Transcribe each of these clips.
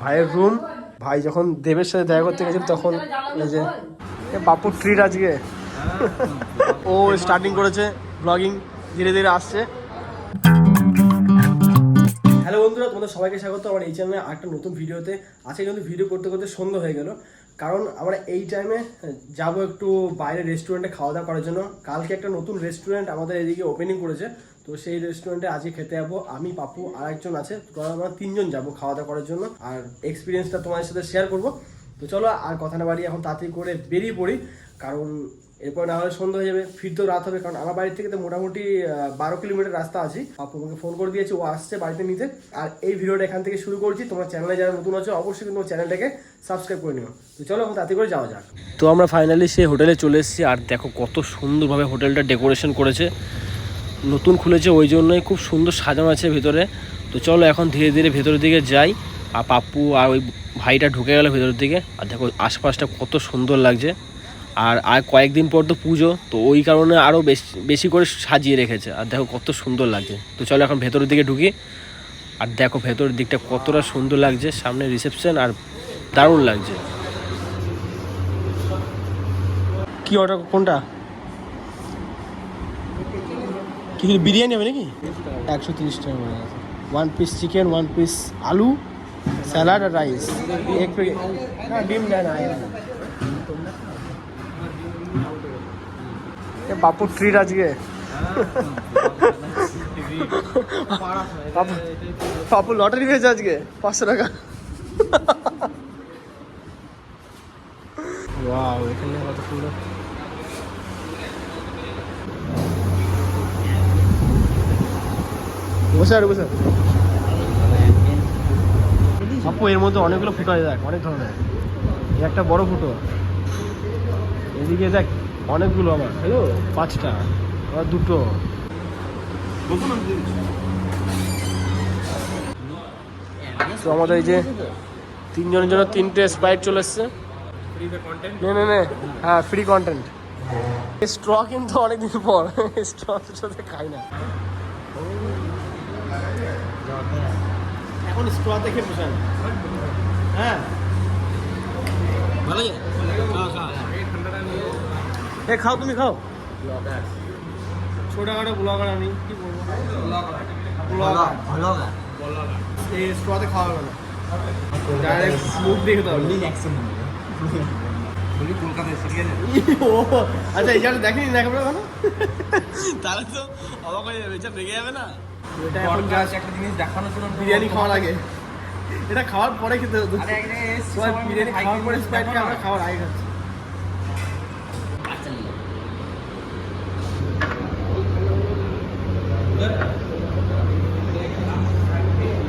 ভাইয়ের রুম। ভাই যখন দেবের সাথে দেখা করতে গেছিল তখন এই যে বাপুর ট্রিট আজকে ও স্টার্টিং করেছে ব্লগিং, ধীরে ধীরে আসছে। হ্যালো বন্ধুরা, তোমাদের সবাইকে স্বাগত আমার এই চ্যানেলে একটা নতুন ভিডিওতে। আজকে কিন্তু ভিডিও করতে করতে সন্ধ্যা হয়ে গেল, কারণ আমরা এই টাইমে যাবো একটু বাইরে রেস্টুরেন্টে খাওয়া দাওয়া করার জন্য। কালকে একটা নতুন রেস্টুরেন্ট আমাদের এদিকে ওপেনিং করেছে, তো সেই রেস্টুরেন্টে আজকে খেতে যাবো। আমি, পাপু আর একজন আছে, তো আমরা তিনজন যাবো খাওয়া দাওয়া করার জন্য, আর এক্সপিরিয়েন্সটা তোমাদের সাথে শেয়ার করবো। তো চলো আর কথা না বাড়িয়ে এখন তাড়াতাড়ি করে বেরিয়ে পড়ি, কারণ এরপর না হলে সন্ধ্যা হয়ে যাবে, ফিরতেও রাত হবে। কারণ আমার বাড়ি থেকে তো মোটামুটি 12 কিলোমিটার রাস্তা আছে। আপু আমাকে ফোন করে দিয়েছে, ও আসছে বাড়িতে নিতে। আর এই ভিডিওটা এখান থেকে শুরু করছি। তোমার চ্যানেলে যারা নতুন আছে অবশ্যই কিন্তু চ্যানেলটাকে সাবস্ক্রাইব করে নিও। তো চলো এখন তাড়াতাড়ি করে যাওয়া যাক। তো আমরা ফাইনালি সেই হোটেলে চলে এসেছি, আর দেখো কত সুন্দরভাবে হোটেলটা ডেকোরেশন করেছে, নতুন খুলেছে ওই জন্যই খুব সুন্দর সাজানো আছে ভিতরে। তো চলো এখন ধীরে ধীরে ভেতরের দিকে যাই। আর পাপ্পু আর ওই ভাইটা ঢুকে গেল ভেতরের দিকে, আর দেখো আশপাশটা কত সুন্দর লাগছে। আর কয়েকদিন পর তো পুজো, তো ওই কারণে আরও বেশি করে সাজিয়ে রেখেছে, আর দেখো কত সুন্দর লাগছে। তো চলো এখন ভেতরের দিকে ঢুকি, আর দেখো ভেতরের দিকটা কতটা সুন্দর লাগছে, সামনে রিসেপশন আর দারুণ লাগছে। কি অর্ডার, কোনটা কি বিরিয়ানি হবে নাকি? 130 টাকা করে আছে। 1 পিস চিকেন, 1 পিস আলু, স্যালাড আর রাইস। এক প্লেট না, ডিম দেয় না। বাপুর ট্রিট আজকে বাপু লটারি পেয়েছে আজকে 500 টাকা। ওয়াও, এখানে কত সুন্দর। বসে আর বসে আপু, এর মধ্যে অনেকগুলো ফুটো আছে, দেখ অনেক ধরনের। একটা বড় ফুটো, এদিকে দেখ অনেকগুলো। আমার হ্যালো 5টা, আবার 2টো। তো আমাদের এই যে 3 জনের জন্য 3টে স্প্রাইট চলে এসছে। নে হ্যাঁ, ফ্রি কন্টেন্ট। স্ট্র কিন্তু অনেকদিন পর স্ট্র সাথে খাই না এখন, স্ট্রতে খেয়ে বসে। হ্যাঁ ভালো খাও, তুমি খাও। ছোটখাটো ব্লগার, আমি কি বলবো, এই স্ট্রতে খাওয়া হবে না, ডাইরেক্ট মুখ দেখে দাও। আচ্ছা, এই জায়গাটা দেখেনি না কেমন, তাহলে তো অবাক হয়ে যাবে, এটা রেগে যাবে না। এটা এখন জাস্ট একটা জিনিস দেখানোর জন্য বিরিয়ানি খাওয়ার আগে, এটা খাওয়ার পরে খেতে হতো। বিরিয়ানি খাওয়ার পরে স্প্রাইট খেয়ে আমরা খাওয়ার আগে খাচ্ছি।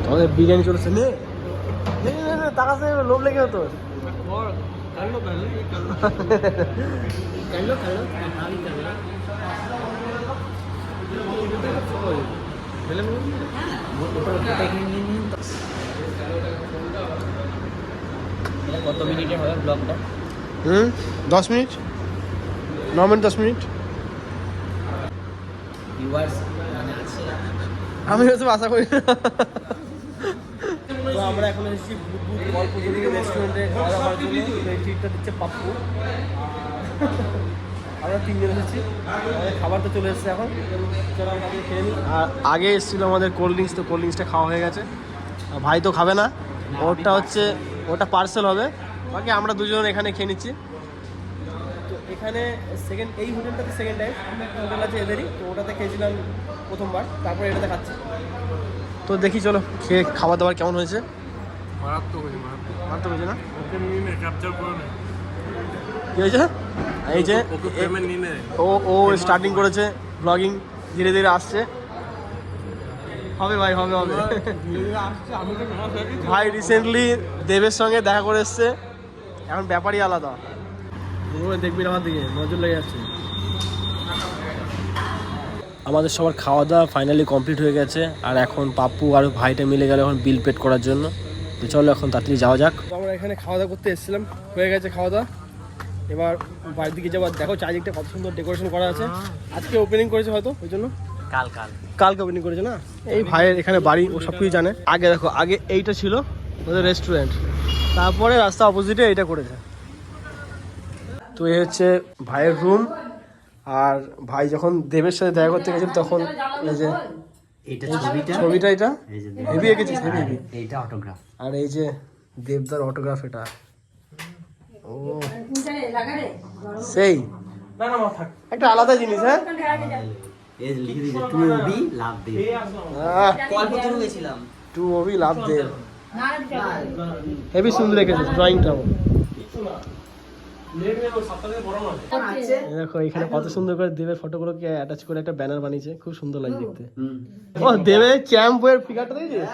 আমাদের বিরিয়ানি চলেছে। নে তার কাছে লোভ লেগে হতো। কত মিনিটে হবে ব্লগটা? 10 মিনিট, 9 মিনিট, 10 মিনিট। আমি হয়তো আশা করি না। তো আমরা এখন এসেছি রেস্টুরেন্টে খাওয়া দাওয়া করার জন্য। এই ট্রিটটা দিচ্ছে পাপ্পু। আমরা 3 জন এসেছি, আমাদের খাবার তো চলে এসেছে এখন। চলো আমরা খেয়ে নিই। আর আগে এসেছিলো আমাদের কোল্ড ড্রিঙ্কস, তো কোল্ড ড্রিঙ্কসটা খাওয়া হয়ে গেছে। ভাই তো খাবে না, ওটা পার্সেল হবে। বাকি আমরা দুজন এখানে খেয়ে নিচ্ছি। তো এখানে এই হোটেলটাতে সেকেন্ড টাইম। একটা হোটেল আছে এদেরই, তো ওটাতে খেয়েছিলাম প্রথমবার, তারপরে এটাতে খাচ্ছি। তো দেখি চলো খেয়ে খাবার দাবার কেমন হয়েছে। মারাত্মক হয়েছে না? কি হয়েছে? এই যে ও স্টার্টিং করেছে ব্লগিং, ধীরে ধীরে আসছে। হবে ভাই, হবে। ভাই রিসেন্টলি দেবের সঙ্গে দেখা করে এসছে, এখন ব্যাপারই আলাদা। দেখবি আমার দিকে নজর লেগে যাচ্ছে। আমাদের সবার খাওয়া দাওয়া ফাইনালি কমপ্লিট হয়ে গেছে, আর এখন পাপ্পু আর ভাইটা মিলে গেল এখন বিল পেড করার জন্য। তো চলো এখন তাড়াতাড়ি যাওয়া যাক। আমরা এখানে খাওয়া দাওয়া করতে এসেছিলাম, হয়ে গেছে খাওয়া দাওয়া। এবার বাড়ির দিকে যাবার, দেখো চারিদিকটা কত সুন্দর ডেকোরেশন করা আছে। আজকে ওপেনিং করেছে হয়তো, ওই জন্য কালকে ওপেনিং করেছে না। এই ভাইয়ের এখানে বাড়ি, ও সব কিছু জানে। আগে দেখো, আগে এইটা ছিল, ওদের রেস্টুরেন্ট। তারপরে রাস্তা অপোজিটে এটা করেছে। তো এই হচ্ছে ভাইয়ের রুম। আর ভাই যখন দেবের সাথে দেখা করতে গেছিল তখন এই যে ছবিটা এটা হেভি এঁকেছিস, হেভি হেভি। এইটা অটোগ্রাফ। আর এই যে দেবদার অটোগ্রাফ এটা। ও সেই একটা আলাদা জিনিস। হ্যাঁ এই লিখে দিয়েছে টু ওবি লাভ দেব। কলপত্র গেছিলাম টু ওবি লাভ দেব। হেভি সুন্দর রেখেছিস ড্রয়িংটাও। দেখো এখানে কত সুন্দর করে দেবের ফটোগুলোকে অ্যাটাচ করে একটা ব্যানার বানিয়েছে, খুব সুন্দর লাগে দেখতে। ও দেবের চ্যাম্পের ফিগারটা দেখেছিস,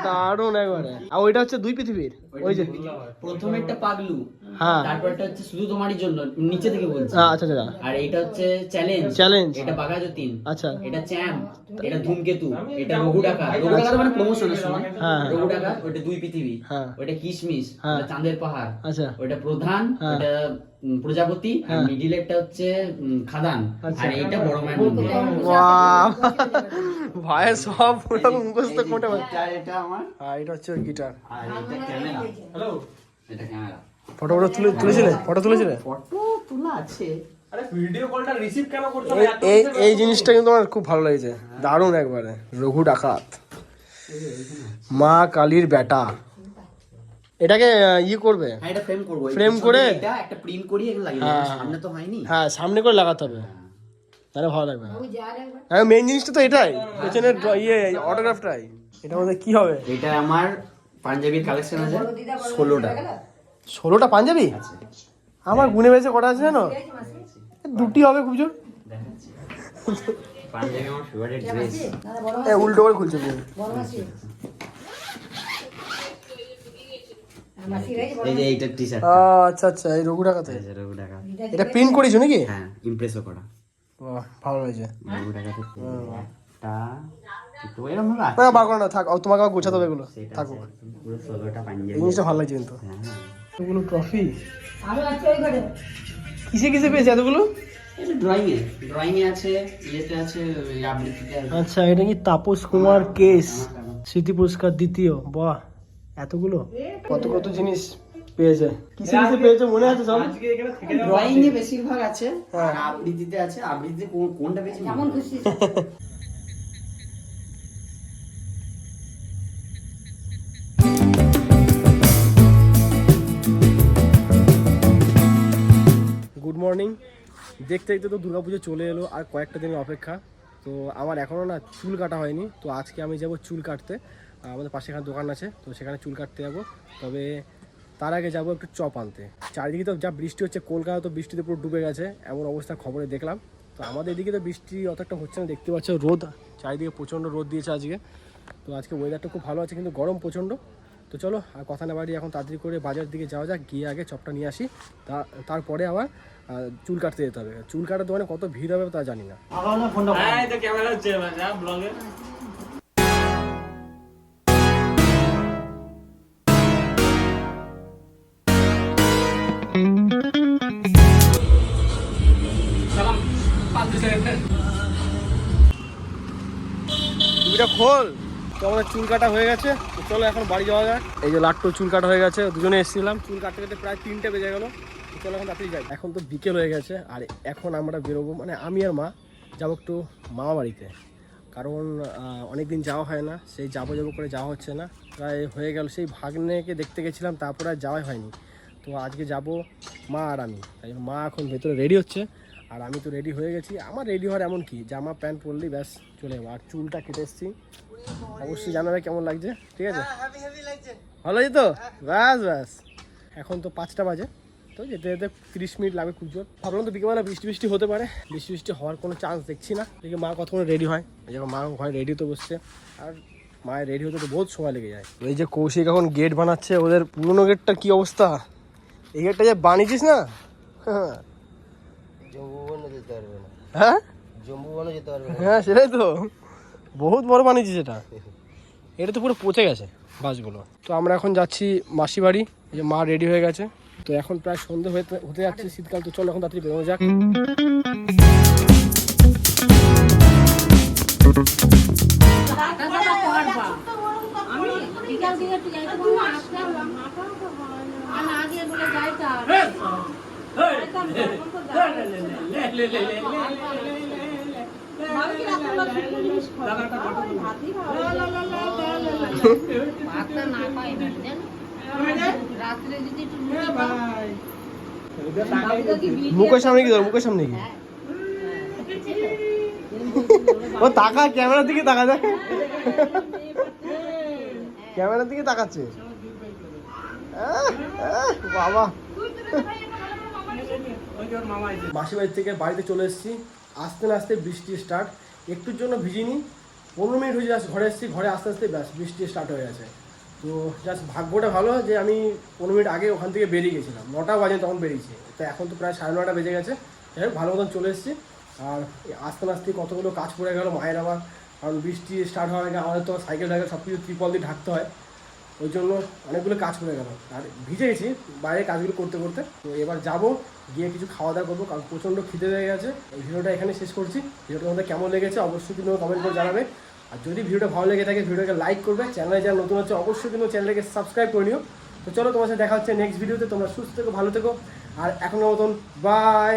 দারুণ একবারে। আর ওইটা হচ্ছে দুই পৃথিবীর, ওই যে প্রথমে একটা পাগলু, হ্যাঁ তারপরটা হচ্ছে শুধু তোমারই জন্য, নিচে থেকে বলছি। আচ্ছা আচ্ছা। আর এটা হচ্ছে চ্যালেঞ্জ, এটা বাঘাযতীন, আচ্ছা এটা চ্যাম্প, এটা ধূমকেতু, এটা রঘু ডাকা। রঘু ডাকা মানে প্রমোশনের সময়। হ্যাঁ রঘু ডাকা ওটা দুই পৃথিবী, হ্যাঁ ওটা কিশমিশ, হ্যাঁ ওটা চাঁদের পাহাড়, আচ্ছা ওটা প্রধান, হ্যাঁ ওটা প্রজাপতি, আর হ্যাঁ মিডিলেরটা হচ্ছে খাদান, আচ্ছা। আর এইটা বড় মায়ের মন্দির। বাহ ভাইয়ের সব পুরো মুখস্থ কোটে। এটা আমার, আর এটা হচ্ছে গিটার, আর এটা ক্যামেরা। হ্যালো, এটা ক্যামেরা। ফটো তুলেছিলে? ফটো তুলেছিলে? ফটো তোলা আছে। আরে ভিডিও কলটা রিসিভ কেন করছো? এই জিনিসটা কিন্তু আমার খুব ভালো লেগেছে, দারুণ একবারে। রঘু ডাকাত, মা কালীর বেটা। এটাকে করবে, হ্যাঁ এটা ফ্রেম করব, ফ্রেম করে এটা একটা প্রিন্ট করি, এগুলো লাগিয়ে দেব। সামনে তো হয়নি। হ্যাঁ সামনে করে লাগাতে হবে, তাহলে ভালো লাগবে। হ্যাঁ মেইন জিনিসটা তো এটাই, পেছনের অটোগ্রাফটাই। এটা মধ্যে কি হবে? এটা আমার পাঞ্জাবির কালেকশন আছে 16টা। 16টা পাঞ্জাবি? আমার গুনে বেঁচে কটা আছে জানো? দুটি হবে খুব জোর। পাঞ্জাবি আমার ফেভারিট ড্রেস। উল্টো করে খুলছে। এই যে এইটা টি-শার্ট। আচ্ছা আচ্ছা, এই রঘু ডাকাতে। এই যে রঘু ডাকা। এটা প্রিন্ট করেছো নাকি? হ্যাঁ, ইমপ্রেসও করা। বাহ ভালো হয়েছে। রঘু ডাকাতে একটা তো এরকম ভাবে আছে। না বার করো না, থাক। তোমাকে আবার গোছাতে হবে এগুলো, সেটা থাকুক। আছে, পুরো 16টা পাঞ্জাবি। এই জিনিসটা ভালো লাগছে কিন্তু। হ্যাঁ এগুলো ট্রফি কিসে কিসে পেয়েছে এতগুলো? এটা ড্রয়িং এ আছে, ইয়েতে আছে, ওই আবৃত্তিতে আছে। আচ্ছা, এটা কি তাপস কুমার কেস স্মৃতি পুরস্কার দ্বিতীয়? বাহ, এতগুলো কত কত জিনিস পেয়েছে। কিসে কিসে পেয়েছে মনে আছে সব? আজকে এখানে থেকে ড্রয়িং এ বেশিরভাগ আছে, আর আবৃত্তিতে আছে। আবৃত্তিতে কোনটা বেশি কেমন খুশি। Good morning. দেখতে দেখতে তো দুর্গাপুজো চলে এলো, আর কয়েকটা দিনের অপেক্ষা। তো আমার এখনও না চুল কাটা হয়নি, তো আজকে আমি যাব চুল কাটতে। আমাদের পাশে এখানে দোকান আছে, তো সেখানে চুল কাটতে যাবো। তবে তার আগে যাবো একটু চপ আনতে। চারিদিকে তো যা বৃষ্টি হচ্ছে, কলকাতা তো বৃষ্টিতে পুরো ডুবে গেছে, এমন অবস্থা খবরে দেখলাম। তো আমাদের এদিকে তো বৃষ্টি অত একটা হচ্ছে না, দেখতে পাচ্ছ রোদ, চারিদিকে প্রচণ্ড রোদ দিয়েছে আজকে। তো আজকে ওয়েদারটা খুব ভালো আছে, কিন্তু গরম প্রচণ্ড। তো চলো আর কথা না বাড়ি, এখন তাড়াতাড়ি করে বাজার দিকে যাওয়া যাক, গিয়ে আগে চপটা নিয়ে আসি। তারপরে আবার চুল কাটতে যেতে হবে। চুল কাটার দোকানে কত ভিড় হবে তা জানি না। হ্যাঁ এটা ক্যামেরা হচ্ছে যা ব্লগে। টুপিটা খোল। তো আমাদের চুল কাটা হয়ে গেছে, তো চলো এখন বাড়ি যাওয়া যাক। এই যে লাট্টু চুল কাটা হয়ে গেছে, দুজনে এসেছিলাম। চুল কাটতে কাটতে প্রায় 3টে বেজে গেলো। তো চলো এখন তাড়াতাড়ি যাই। এখন তো বিকেল হয়ে গেছে, আর এখন আমরা বেরোবো, মানে আমি আর মা যাবো একটু মামা বাড়িতে। কারণ অনেক দিন যাওয়া হয় না, সেই যাবো করে যাওয়া হচ্ছে না। প্রায় হয়ে গেল, সেই ভাগ্নেকে দেখতে গেছিলাম, তারপরে আর যাওয়াই হয়নি। তো আজকে যাব মা আর আমি। তাই মা এখন ভেতরে রেডি হচ্ছে, আর আমি তো রেডি হয়ে গেছি। আমার রেডি হওয়ার এমন কি, জামা প্যান্ট পরলেই ব্যাস চলে যাবো। আর চুলটা কেটে এসেছি, অবশ্যই জানাবে কেমন লাগছে, ঠিক আছে? ভালো লাগছে তো? ব্যাস ব্যাস। এখন তো 5টা বাজে, তো যেতে যেতে 30 মিনিট লাগবে খুব জোর। ভাবলাম তো বিকেলবেলা বৃষ্টি হতে পারে, বৃষ্টি হওয়ার কোনো চান্স দেখছি না। দেখি মা কতক্ষণ রেডি হয়। এই যখন মা ঘরে রেডি হতে বসছে, আর মায়ের রেডি হতে তো বহুত সময় লেগে যায়। এই যে কৌশিক এখন গেট বানাচ্ছে, ওদের পুরোনো গেটটা কি অবস্থা। এই গেটটা যে বানিয়েছিস না, হ্যাঁ হ্যাঁ সেটাই তো, বহুত বড় বানিয়েছিস এটা। এটা তো পুরো পচে গেছে বাসগুলো। তো আমরা এখন যাচ্ছি মাসি বাড়ি। এই যে মা রেডি হয়ে গেছে। তো এখন প্রায় সন্ধ্যে হতে যাচ্ছে, শীতকাল। তো চলো এখন তাড়াতাড়ি বেরোনো যাক। মুখের সামনে কি ধর, মুখের সামনে কি ও তাকা, ক্যামেরার দিকে তাকা যায়, ক্যামেরার দিকে তাকাচ্ছে। বাবা, মাসি বাড়ি থেকে বাড়িতে চলে এসেছি, আস্তে না আস্তে বৃষ্টি স্টার্ট। একটুর জন্য ভিজিনি, 15 মিনিট হয়ে জাস্ট ঘরে এসেছি, ঘরে আস্তে আস্তে ব্যাস বৃষ্টি স্টার্ট হয়ে গেছে। তো জাস্ট ভাগ্যটা ভালো যে আমি 15 মিনিট আগে ওখান থেকে বেরিয়ে গেছিলাম, 9টা বাজে তখন বেরিয়েছি, তো এখন তো প্রায় 9:30 বেজে গেছে। যাই হোক, ভালো মতন চলে এসেছি। আর আস্তে আস্তে কতগুলো কাজ পড়ে গেল মায়ের আবার, কারণ বৃষ্টি স্টার্ট হওয়ার আগে আমাদের তো সাইকেল টাইকেল সব কিছু ত্রিপল দিয়ে ঢাকতে হয়, ওই জন্য অনেকগুলো কাজ পড়ে গেল। আর ভিজে গেছি বাইরে কাজগুলো করতে করতে। তো এবার যাবো, গিয়ে কিছু খাওয়া দাওয়া করবো, কারণ প্রচণ্ড খিদে হয়ে গেছে। এই ভিডিওটা এখানে শেষ করছি। ভিডিওটা তোমাদের কেমন লেগেছে অবশ্যই কিন্তু কমেন্ট করে জানাবে। আর যদি ভিডিওটা ভালো লেগে থাকে ভিডিওটাকে লাইক করবে, চ্যানেলে যারা নতুন হচ্ছে অবশ্যই কিন্তু চ্যানেলটাকে সাবস্ক্রাইব করে নিও। তো চলো, তোমার সাথে দেখা হচ্ছে নেক্সট ভিডিওতে। তোমরা সুস্থ থেকো, ভালো থেকো, আর এখনো মতন বাই।